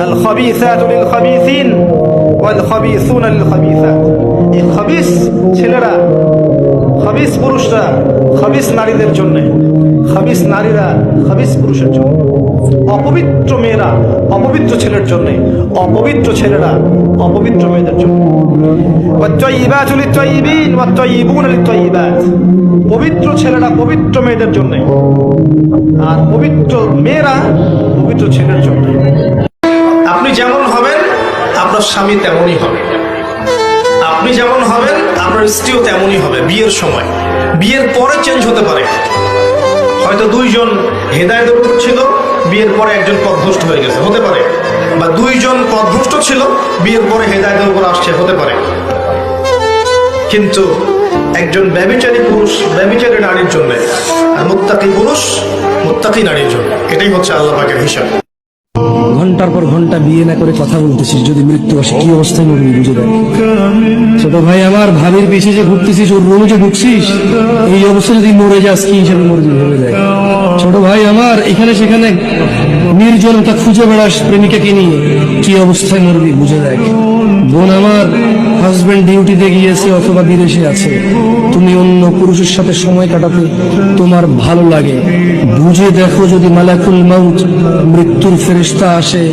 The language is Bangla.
আল খাবিসাতু লিল খাবিসিন ওয়াল খাবিসুনা লিল খাবিসাত। এই খাবিস ছেলেরা, খাবিস পুরুষরা খাবিস নারীদের জন্য, খাবিস নারীরা খাবিস পুরুষের জন্য, অপবিত্র মেয়েরা অপবিত্র ছেলের জন্য, অপবিত্র ছেলেরা অপবিত্র মেয়েদের জন্য। ওয়াত-তাইয়িবাতু লিত-তাইয়িবিন ওয়াত-তাইয়িবুনা লিত-তাইয়িবাত। পবিত্র ছেলেরা পবিত্র মেয়েদের জন্য, আর পবিত্র মেয়েরা পবিত্র ছেলের জন্য। আপনি যেমন হবেন আপনার স্বামী তেমনই হবে, আপনি যেমন হবেন আপনার স্ত্রীও তেমনই হবে। বিয়ের সময়, বিয়ের পরে চেঞ্জ হতে পারে। হয়তো দুইজন হেদায়েতের উপর ছিল, বিয়ের পরে একজন পথভ্রষ্ট হয়ে গেছে, হতে পারে। বা দুইজন পথভ্রষ্ট ছিল, বিয়ের পরে হেদায়েতের উপর আসছে, হতে পারে। কিন্তু একজন ব্যভিচারী পুরুষ ব্যভিচারী নারীর জন্য, আর মুত্তাকি পুরুষ মুত্তাকি নারীর জন্য। এটাই হচ্ছে আল্লাহ পাকের হিসাব। ঘন্টার পর ঘন্টা বিয়ে না করে কথা বলতেছিস, যদি মৃত্যু আসে কি অবস্থায় মরবি বুঝে দেখ। ছোট ভাই আমার, ভাবির পিছিয়ে যে ঘুরতেছিস, ওর রুমে যে ঢুকছিস, এই অবস্থায় যদি মরে যাস কি হিসাবে মরবি ভেবে দেখ। ছোট ভাই আমার, এখানে সেখানে নির্জনতা খুঁজে বেড়াস প্রেমিকাকে নিয়ে, কি অবস্থায় মরবি বুঝে দেখ। বোন আমার, হাজবেন্ড ডিউটিতে গিয়েছে অথবা বিদেশে আছে, তুমি অন্য পুরুষের সাথে সময় কাটাতে তোমার ভালো লাগে, বুঝে দেখো যদি মালাকুল মাউত মৃত্যুর ফেরেশতা আসে